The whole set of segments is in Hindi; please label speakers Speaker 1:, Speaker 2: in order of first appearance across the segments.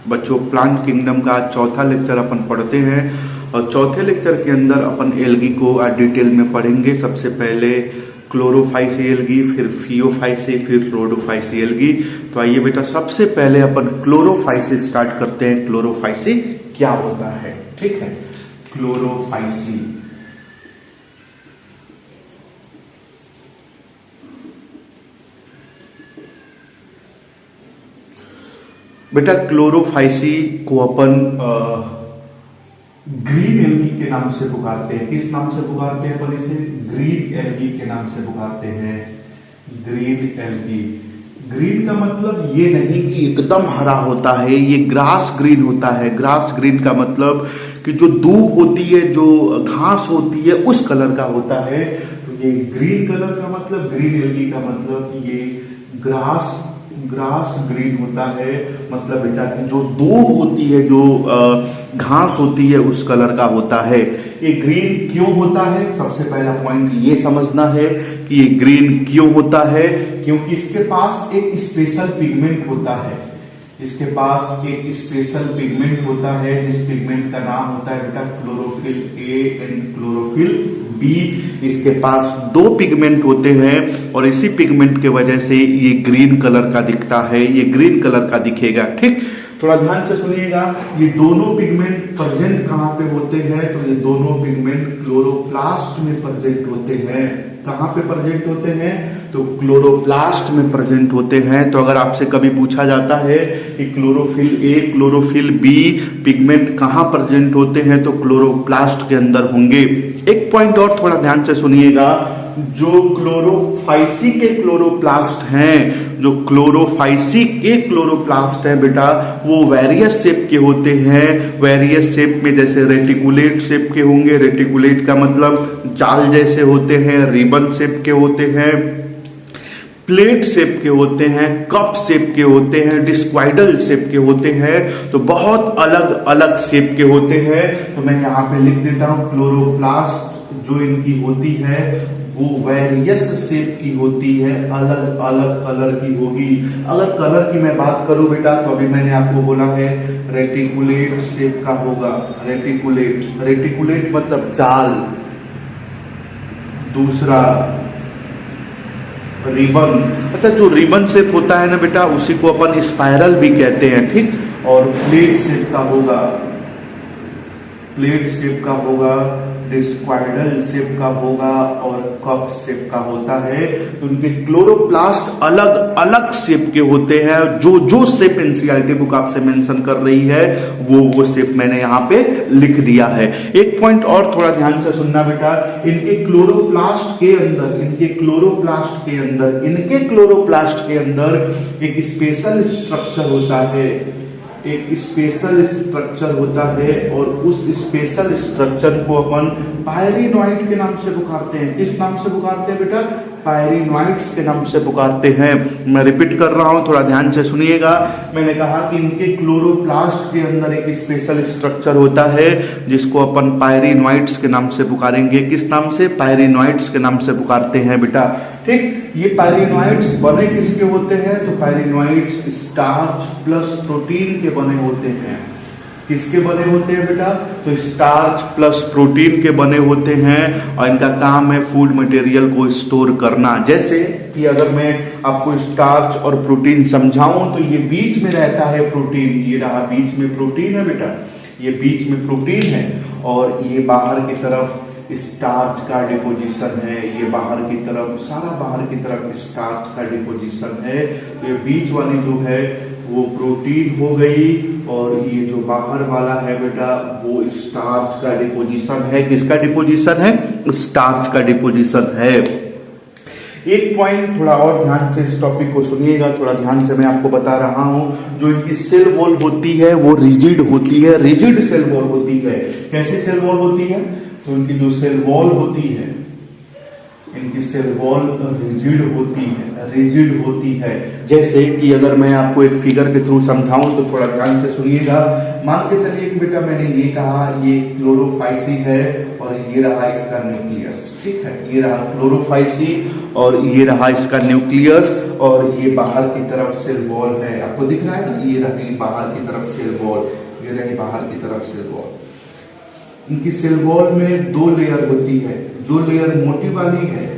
Speaker 1: बच्चों प्लांट किंगडम का चौथा लेक्चर अपन पढ़ते हैं और चौथे लेक्चर के अंदर अपन एल्गी को डिटेल में पढ़ेंगे। सबसे पहले क्लोरोफाइसी एल्गी, फिर फियोफाइसी, फिर रोडोफाइसी एल्गी। तो आइए बेटा सबसे पहले अपन क्लोरोफाइसी स्टार्ट करते हैं। क्लोरोफाइसी क्या होता है, ठीक है। क्लोरोफाइसी बेटा क्लोरोफाइसी को अपन ग्रीन एल्गी के नाम से पुकारते हैं। किस नाम से पुकारते हैं अपन इसे? ग्रीन एल्गी के नाम से पुकारते हैं। Green algae. ग्रीन का मतलब ये नहीं कि एकदम हरा होता है, ये ग्रास ग्रीन होता है। ग्रास ग्रीन का मतलब कि जो दूब होती है, जो घास होती है, उस कलर का होता है। तो ये ग्रीन कलर का मतलब, ग्रीन एल्गी का मतलब ये ग्रास ग्रीन होता है। मतलब बेटा कि जो दूब होती है, जो घास होती है, उस कलर का होता है। ये ग्रीन क्यों होता है? सबसे पहला पॉइंट ये समझना है कि ये ग्रीन क्यों होता है। क्योंकि इसके पास एक स्पेशल पिगमेंट होता है। इसके पास एक स्पेशल पिगमेंट होता है, जिस पिगमेंट का नाम होता है बेटा chlorophyll A and chlorophyll B. इसके पास दो पिगमेंट होते हैं और इसी पिगमेंट के वजह से ये ग्रीन कलर का दिखता है, ये ग्रीन कलर का दिखेगा, ठीक। थोड़ा ध्यान से सुनिएगा, ये दोनों पिगमेंट प्रेजेंट कहाँ पे होते हैं? तो ये दोनों पिगमेंट क्लोरोप्लास्ट में प्रेजेंट होते हैं। कहाँ पे प्रेजेंट होते हैं? तो क्लोरोप्लास्ट में प्रेजेंट होते हैं। तो अगर आपसे कभी पूछा जाता है कि chlorophyll A, chlorophyll B pigment कहाँ प्रेजेंट होते हैं, तो क्लोरोप्लास्ट के अंदर होंगे। एक पॉइंट और थोड़ा ध्यान से सुनिएगा, जो क्लोरोफाइसी के क्लोरोप्लास्ट हैं, जो क्लोरोफाइसी के क्लोरोप्लास्ट हैं बेटा, वो वेरियस शेप के होते हैं। वेरियस शेप में जैसे रेटिकुलेट शेप के होंगे। रेटिकुलेट का मतलब जाल जैसे होते हैं, रिबन शेप के होते हैं, प्लेट शेप के होते हैं, कप शेप के होते हैं, डिस्क्वाइडल शेप के होते हैं। तो बहुत अलग अलग शेप के होते हैं। तो मैं यहाँ पे लिख देता हूँ, क्लोरोप्लास्ट जो इनकी होती है वो वेरियस शेप की होती है, अलग अलग कलर की होगी। अगर कलर की मैं बात करूं बेटा, तो अभी मैंने आपको बोला है रेटिकुलेट शेप का होगा। रेटिकुलेट मतलब जाल। दूसरा रिबन। अच्छा, जो रिबन शेप होता है ना बेटा, उसी को अपन स्पाइरल भी कहते हैं, ठीक। और प्लेट शेप का होगा, प्लेट शेप का होगा, डिस्क्वाइडल शेप का होगा और कप शेप का होता है। तो उनके क्लोरोप्लास्ट अलग अलग शेप के होते हैं। जो शेप एनसीईआरटी बुक आपसे मेंशन कर रही है, वो शेप मैंने यहाँ पे लिख दिया है। एक पॉइंट और थोड़ा ध्यान से सुनना बेटा, इनके क्लोरोप्लास्ट के अंदर एक स्पेशल स्ट्रक्चर होता है। एक स्पेशल स्ट्रक्चर होता है और उस स्पेशल स्ट्रक्चर को अपन पायरिनॉइड के नाम से पुकारते हैं। किस नाम से पुकारते हैं बेटा? पायरिनॉइड्स के नाम से पुकारते हैं। मैं रिपीट कर रहा हूं, थोड़ा ध्यान से सुनिएगा। मैंने कहा कि इनके क्लोरोप्लास्ट के अंदर एक स्पेशल स्ट्रक्चर होता है, जिसको अपन पायरिनॉइड्स के नाम से पुकारेंगे। किस नाम से? पायरिनॉइड्स के नाम से पुकारते हैं बेटा, ठीक। ये पायरिनॉइड्स बने किसके होते हैं? तो पायरिनॉइड्स स्टार्च प्लस प्रोटीन के बने होते हैं। किसके बने होते हैं बेटा? तो स्टार्च प्लस प्रोटीन के बने होते हैं और इनका काम है फूड मटेरियल को स्टोर करना। जैसे कि अगर मैं आपको स्टार्च और प्रोटीन समझाऊं, तो ये बीच में रहता है प्रोटीन। ये रहा बीच में प्रोटीन है बेटा, ये बीच में प्रोटीन है और ये बाहर की तरफ स्टार्च का डिपोजिशन है। ये बाहर की तरफ, सारा बाहर की तरफ स्टार्च का डिपोजिशन है। तो ये बीच वाली जो है वो प्रोटीन हो गई और ये जो बाहर वाला है बेटा, वो स्टार्च का डिपोजिशन है। किसका डिपोजिशन है? स्टार्च का डिपोजिशन है। एक पॉइंट थोड़ा और ध्यान से इस टॉपिक को सुनिएगा, थोड़ा ध्यान से मैं आपको बता रहा हूं। जो इनकी सेल वॉल होती है वो रिजिड होती है, रिजिड सेल वॉल होती है। कैसी सेल वॉल होती है? तो इनकी जो सेल वॉल होती है, इनकी सेल वॉल रिजिड होती है। जैसे कि अगर मैं आपको एक फिगर के थ्रू समझाऊं, तो थोड़ा ध्यान से सुनिएगा। मान के चलिए कि बेटा मैंने ये कहा, ये क्लोरोफाइसी है और ये रहा इसका न्यूक्लियस, ठीक है। ये रहा क्लोरोफाइसी और ये रहा इसका न्यूक्लियस। और ये बाहर की तरफ सेल वॉल है, आपको दिख रहा है ना, ये रही बाहर की तरफ सेल वॉल, ये रही बाहर की तरफ सेल वॉल। इनकी सेल वॉल में 2 लेयर होती है। जो लेयर मोटी वाली है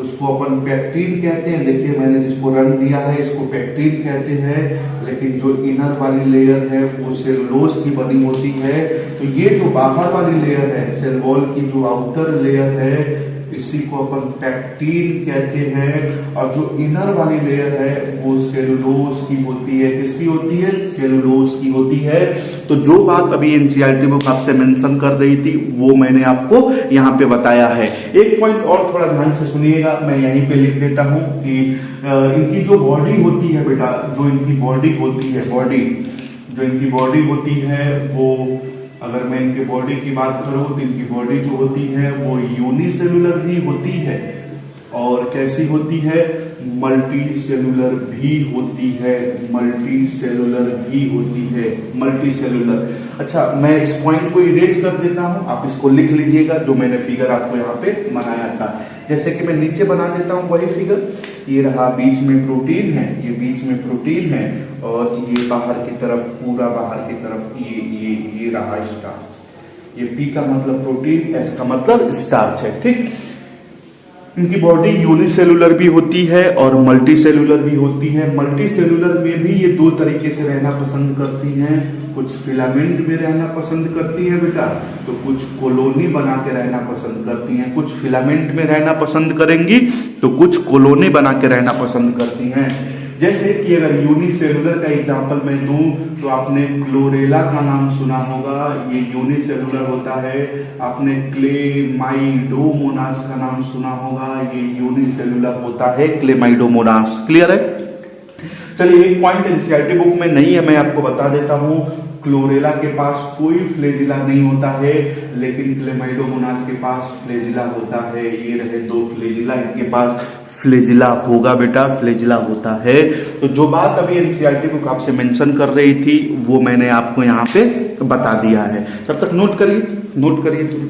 Speaker 1: उसको अपन पैक्टीन कहते हैं, देखिए मैंने जिसको रंग दिया है इसको पैक्टीन कहते हैं, लेकिन जो इनर वाली लेयर है वो सेलुलोज की बनी होती है। तो ये जो बाहर वाली लेयर है, सेल वॉल की जो आउटर लेयर है, इसी को अपन पैक्टीन कहते हैं। और जो इनर वाली लेयर है वो सेलुलोज की होती है। किसकी होती है? सेलुलोज की होती है। तो जो बात अभी एनसीईआरटी बुक आपसे मेंशन कर रही थी वो मैंने आपको यहाँ पे बताया है। एक पॉइंट और थोड़ा ध्यान से सुनिएगा, मैं यहीं पे लिख देता हूँ कि इनकी जो बॉडी होती है बेटा, जो इनकी बॉडी होती है, जो इनकी बॉडी होती है वो, अगर मैं इनके बॉडी की बात करूं तो इनकी बॉडी जो होती है वो यूनिसेलुलर भी होती है और कैसी होती है? मल्टी सेलुलर भी होती है, मल्टी सेलुलर भी होती है, मल्टी सेलुलर। अच्छा, मैं इस पॉइंट को इरेज कर देता हूं, आप इसको लिख लीजिएगा जो मैंने फिगर आपको यहाँ पे बनाया था। जैसे कि मैं नीचे बना देता हूं वही फिगर, ये रहा बीच में प्रोटीन है, ये बीच में प्रोटीन है और ये बाहर की तरफ, पूरा बाहर की तरफ ये रहा स्टार्च। ये पी का मतलब प्रोटीन, एस का मतलब स्टार्च है, ठीक। इनकी बॉडी यूनिसेलुलर भी होती है और मल्टी सेलुलर भी होती है। मल्टी सेलुलर में भी ये 2 तरीके से रहना पसंद करती हैं। कुछ फिलामेंट में रहना पसंद करती है बेटा, तो कुछ कॉलोनी बना के रहना पसंद करती हैं। कुछ फिलामेंट में रहना पसंद करेंगी तो कुछ कॉलोनी बना के रहना पसंद करती हैं। जैसे कि अगर यूनिसेलुलर का एग्जांपल मैं दूं तो आपने क्लोरेला का नाम सुना होगा, ये यूनिसेलुलर होता है। आपने क्लेमाइडोमोनास का नाम सुना होगा, ये यूनिसेलुलर होता है, क्लेमाइडोमोनास। क्लियर है? चलिए, एक पॉइंट एनसीईआरटी बुक में नहीं है, मैं आपको बता देता हूं। क्लोरेला के पास कोई फ्लेजिला नहीं होता है, लेकिन क्लेमाइडोमोनास के पास फ्लेजिला होता है। ये रहे 2 फ्लेजिला, इनके पास फ्लेजिला होगा बेटा, फ्लेजिला होता है। तो जो बात अभी एनसीईआरटी बुक आपसे मेंशन कर रही थी वो मैंने आपको यहाँ पे बता दिया है। तब तक नोट करिए तुम।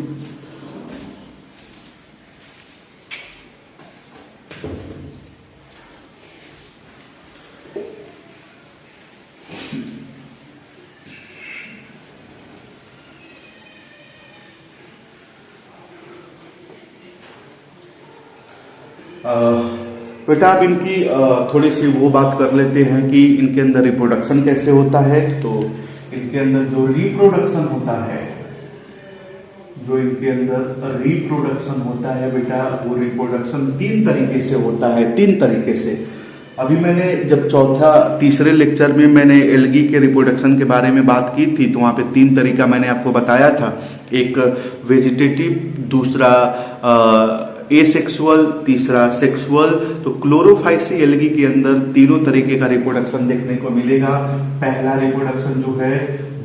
Speaker 1: बेटा अब इनकी थोड़ी सी वो बात कर लेते हैं कि इनके अंदर रिप्रोडक्शन कैसे होता है। तो इनके अंदर जो रिप्रोडक्शन होता है बेटा, वो रिप्रोडक्शन 3 तरीके से होता है, 3 तरीके से। अभी मैंने जब तीसरे लेक्चर में मैंने एल्गी के रिप्रोडक्शन के बारे में बात की थी तो वहां पे 3 तरीका मैंने आपको बताया था। एक वेजिटेटिव, दूसरा एसेक्सुअल, तीसरा सेक्सुअल। तो क्लोरोफाइसी एल्गी के अंदर तीनों तरीके का रिप्रोडक्शन देखने को मिलेगा। पहला रिप्रोडक्शन जो है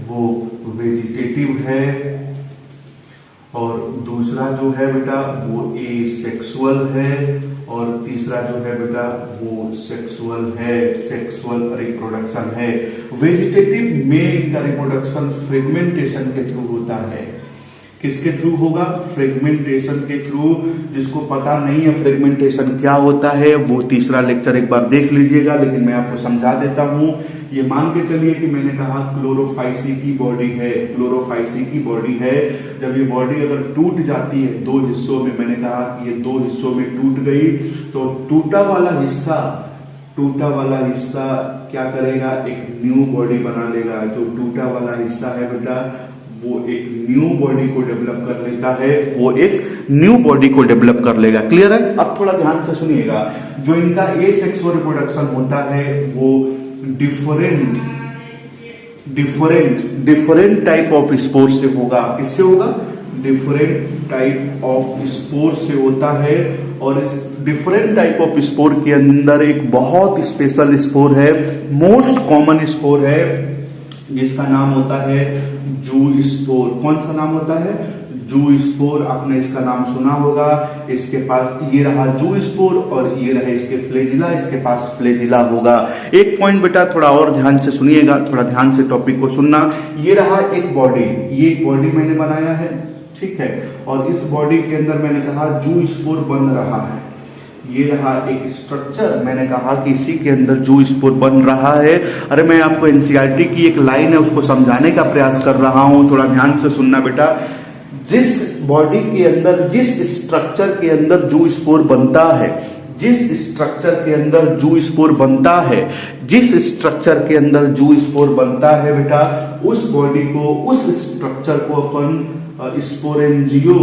Speaker 1: वो वेजिटेटिव है और दूसरा जो है बेटा वो एसेक्सुअल है और तीसरा जो है बेटा वो सेक्सुअल है, सेक्सुअल रिप्रोडक्शन है। वेजिटेटिव में इनका रिप्रोडक्शन फ्रेगमेंटेशन के थ्रू होता है। किसके थ्रू होगा? फ्रेगमेंटेशन के थ्रू। जिसको पता नहीं है फ्रेगमेंटेशन क्या होता है वो तीसरा लेक्चर एक बार देख लीजिएगा, लेकिन मैं आपको समझा देता हूं। ये मान के चलिए कि मैंने कहा क्लोरोफाइसी की बॉडी है, क्लोरोफाइसी की बॉडी है। जब ये बॉडी अगर टूट जाती है 2 हिस्सों में, मैंने कहा कि ये 2 हिस्सों में टूट गई, तो टूटा वाला हिस्सा क्या करेगा? एक न्यू बॉडी बना लेगा। जो टूटा वाला हिस्सा है बेटा वो एक न्यू बॉडी को डेवलप कर लेता है, वो एक न्यू बॉडी को डेवलप कर लेगा। क्लियर है? अब थोड़ा ध्यान से सुनिएगा। जो इनका एसेक्सुअल रिप्रोडक्शन होता है वो डिफरेंट टाइप ऑफ स्पोर से होगा। किससे होगा? डिफरेंट टाइप ऑफ स्पोर से होता है। और इस डिफरेंट टाइप ऑफ स्पोर के अंदर एक बहुत स्पेशल स्पोर है, मोस्ट कॉमन स्पोर है, जिसका नाम होता है जू स्पोर। कौन सा नाम होता है? जू स्पोर। आपने इसका नाम सुना होगा। इसके पास ये रहा जू स्पोर और ये रहे इसके फ्लेजिला, इसके पास फ्लेजिला होगा। एक पॉइंट बेटा थोड़ा और ध्यान से सुनिएगा, थोड़ा ध्यान से टॉपिक को सुनना। ये रहा एक बॉडी, ये बॉडी मैंने बनाया है, ठीक है। और इस बॉडी के अंदर मैंने कहा जू स्पोर बन रहा है। ये रहा एक स्ट्रक्चर, मैंने कहा कि इसी के अंदर जू स्पोर बन रहा है। अरे मैं आपको एनसीईआरटी की एक लाइन है उसको समझाने का प्रयास कर रहा हूं, थोड़ा ध्यान से सुनना बेटा। जिस बॉडी के अंदर, जिस स्ट्रक्चर के अंदर जू स्पोर बनता है, जिस स्ट्रक्चर के अंदर जू स्पोर बनता है, जिस स्ट्रक्चर के अंदर जू स्पोर बनता है बेटा, उस बॉडी को, उस स्ट्रक्चर को अपन स्पोरेंजियो,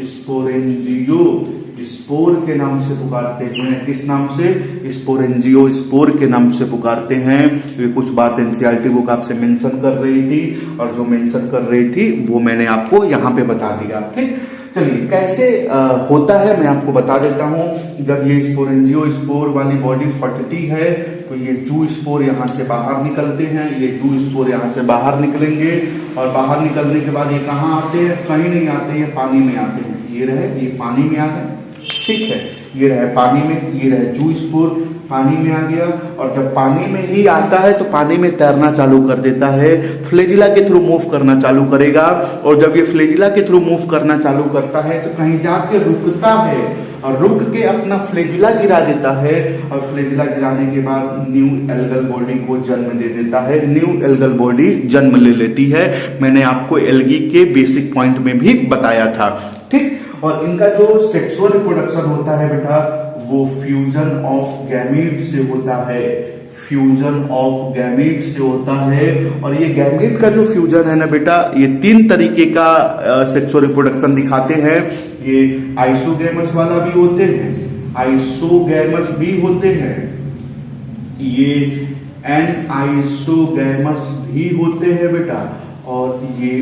Speaker 1: स्पोरेंजियो स्पोर के नाम से पुकारते हैं। किस नाम से? स्पोरेंजियो स्पोर के नाम से पुकारते हैं। ये कुछ बात एनसीईआरटी बुक आपसे मेंशन कर रही थी, और जो मेंशन कर रही थी वो मैंने आपको यहाँ पे बता दिया। ठीक, चलिए कैसे होता है मैं आपको बता देता हूं। जब ये स्पोरेंजियो स्पोर वाली बॉडी फटती है तो ये जू स्पोर यहाँ से बाहर निकलते हैं, ये जू स्पोर यहाँ से बाहर निकलेंगे, और बाहर निकलने के बाद ये कहाँ आते हैं? कहीं नहीं आते, ये पानी में आते हैं। ये रहे, ये पानी में आ गए, ठीक है, ये रहे पानी में, ये रहे जू स्पोर पानी में आ गया, और जब पानी में ही आता है तो पानी में तैरना चालू कर देता है, फ्लेजिला के थ्रू मूव करना चालू करेगा, और जब ये फ्लेजिला के थ्रू मूव करना चालू करता है तो कहीं जाके रुकता है, और रुक के अपना फ्लेजिला गिरा देता है, और फ्लेजिला गिराने के बाद न्यू एल्गल बॉडी को जन्म दे देता है। न्यू एल्गल बॉडी जन्म ले लेती है। मैंने आपको एल्गी के बेसिक पॉइंट में भी बताया था। ठीक, और इनका जो सेक्सुअल रिप्रोडक्शन होता है बेटा, वो फ्यूजन ऑफ गैमीट से होता है, फ्यूजन ऑफ गैमीट से होता है। और ये गैमीट का जो फ्यूजन है ना बेटा, ये 3 तरीके का सेक्सुअल रिप्रोडक्शन दिखाते हैं। ये आइसोगैमस वाला भी होते हैं, आइसोगैमस भी होते हैं, ये एनआइसोगैमस भी होते हैं बेटा, और ये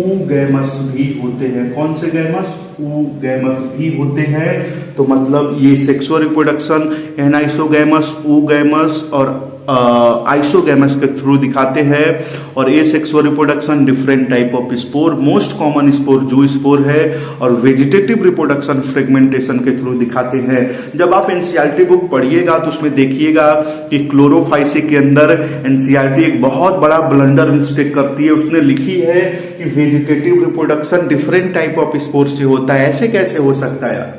Speaker 1: ऊगैमस भी होते हैं। कौन से गैमस? ऊगैमस भी होते हैं। तो मतलब ये सेक्सुअल रिप्रोडक्शन एनाइसोगैमस, ऊगैमस और आइसोगैमस के थ्रू दिखाते हैं। और ये sexual reproduction different type of spore, most common spore जू स्पोर है, और वेजिटेटिव रिप्रोडक्शन फ्रेगमेंटेशन के थ्रू दिखाते हैं। जब आप एनसीईआरटी बुक पढ़िएगा तो उसमें देखिएगा कि क्लोरोफाइसी के अंदर एनसीईआरटी एक बहुत बड़ा ब्लंडर मिस्टेक करती है। उसने लिखी है कि vegetative reproduction different type of spore से होता है। ऐसे कैसे हो सकता है यार?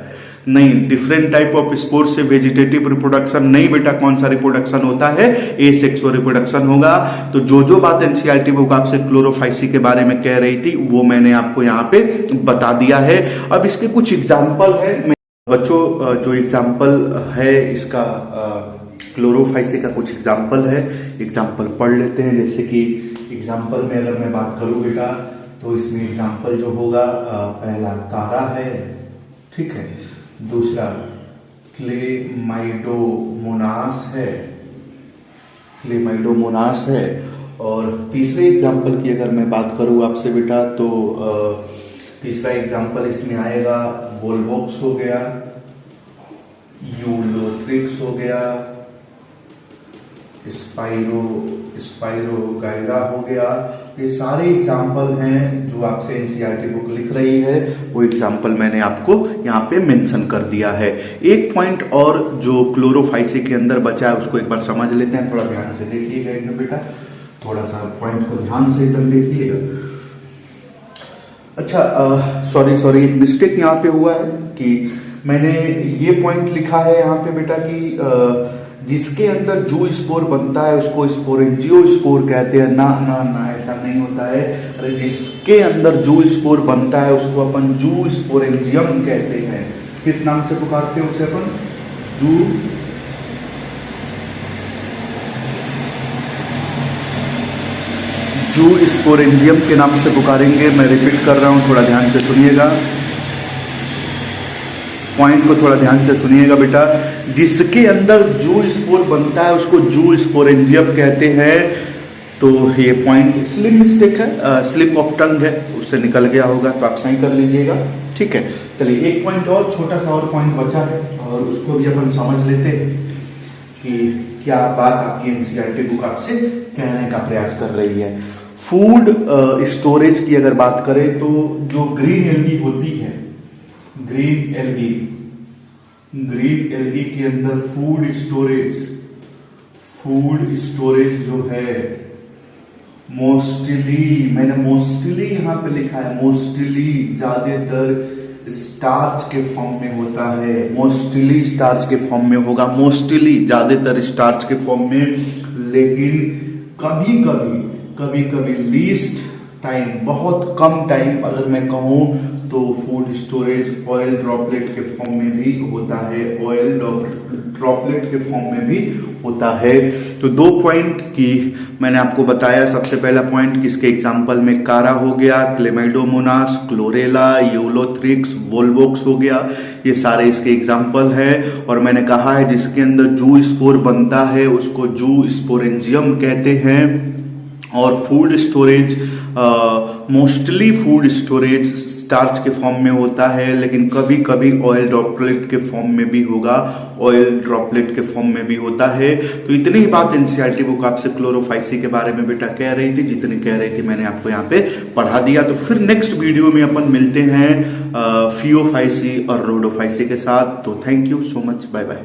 Speaker 1: नहीं, डिफरेंट टाइप ऑफ स्पोर से वेजिटेटिव रिप्रोडक्शन नहीं बेटा। कौन सा रिप्रोडक्शन होता है? एसेक्सुअल रिप्रोडक्शन होगा। तो जो बात एनसीईआरटी बुक आपसे क्लोरोफाइसी के बारे में कह रही थी वो मैंने आपको यहाँ पे बता दिया है। अब इसके कुछ एग्जाम्पल है बच्चों, जो एग्जाम्पल है इसका क्लोरोफाइसी का कुछ एग्जाम्पल है, एग्जाम्पल पढ़ लेते हैं। जैसे कि एग्जाम्पल में अगर मैं बात करूं बेटा, तो इसमें एग्जाम्पल जो होगा, पहला कारा है, ठीक है, दूसरा क्लेमाइडोमोनास है, क्लेमाइडोमोनास है, और तीसरे एग्जाम्पल की अगर मैं बात करूं आपसे बेटा, तो तीसरा एग्जाम्पल इसमें आएगा वोल्वोक्स हो गया, यूलोथ्रिक्स हो गया, स्पाइरोगाइरा हो गया। ये सारे एग्जाम्पल हैं जो आपसे एनसीईआरटी बुक लिख रही है, वो एग्जाम्पल मैंने आपको यहाँ पे मेंशन कर दिया है। एक पॉइंट और जो क्लोरोफाइसी के अंदर बचा है उसको एक बार समझ लेते हैं। थोड़ा ध्यान से देखिएगा एकदम बेटा, थोड़ा सा पॉइंट को ध्यान से एकदम देखिएगा। अच्छा, सॉरी एक मिस्टेक यहाँ पे हुआ है कि मैंने ये पॉइंट लिखा है यहाँ पे बेटा कि जिसके अंदर जू स्पोर बनता है उसको स्पोरेंजियो स्पोर कहते हैं। ना ना ना, ऐसा नहीं होता है। अरे जिसके अंदर जू स्पोर बनता है उसको अपन जू स्पोरेंजियम कहते हैं। किस नाम से पुकारते हैं उसे अपन? जू स्पोरेंजियम के नाम से पुकारेंगे। मैं रिपीट कर रहा हूं, थोड़ा ध्यान से सुनिएगा, पॉइंट को थोड़ा ध्यान से सुनिएगा बेटा। जिसके अंदर जू स्पोर बनता है उसको जू स्पोरेंजियम कहते हैं। तो ये पॉइंट स्लिप मिस्टेक है, स्लिप ऑफ टंग है, उससे निकल गया होगा, तो आप सही कर लीजिएगा, ठीक है। चलिए एक पॉइंट और, छोटा सा और पॉइंट बचा है, और उसको भी अपन समझ लेते हैं कि क्या बात आपकी एनसीईआरटी बुक आपसे कहने का प्रयास कर रही है। फूड स्टोरेज की अगर बात करें तो जो ग्रीन एल्गी होती है, ग्रीन एल्गी के अंदर फूड स्टोरेज जो है मोस्टली, मैंने मोस्टली यहां पे लिखा है, मोस्टली ज्यादातर स्टार्च के फॉर्म में होता है, मोस्टली स्टार्च के फॉर्म में होगा, मोस्टली ज्यादातर स्टार्च के फॉर्म में, लेकिन कभी कभी लीस्ट टाइम, बहुत कम टाइम अगर मैं कहूं तो फूड स्टोरेज ऑयल ड्रॉपलेट के फॉर्म में भी होता है, ऑयल ड्रॉपलेट के फॉर्म में भी होता है। तो 2 पॉइंट की मैंने आपको बताया। सबसे पहला पॉइंट किसके एग्जांपल में कारा हो गया, क्लेमाइडोमोनास, क्लोरेला, यूलोथ्रिक्स, वोल्वोक्स हो गया, ये सारे इसके एग्जांपल है। और मैंने कहा है जिसके अंदर जू स्पोर बनता है उसको जू स्पोरेंजियम कहते हैं। और food storage mostly food storage starch के फॉर्म में होता है, लेकिन कभी कभी ऑयल ड्रॉपलेट के फॉर्म में भी होगा, ऑयल ड्रॉपलेट के फॉर्म में भी होता है। तो इतनी ही बात एनसीईआरटी बुक आपसे क्लोरोफाइसी के बारे में बेटा कह रही थी, जितनी कह रही थी मैंने आपको यहाँ पे पढ़ा दिया। तो फिर नेक्स्ट वीडियो में अपन मिलते हैं फियोफाइसी और रोडोफाइसी के साथ। तो thank you so much, bye bye.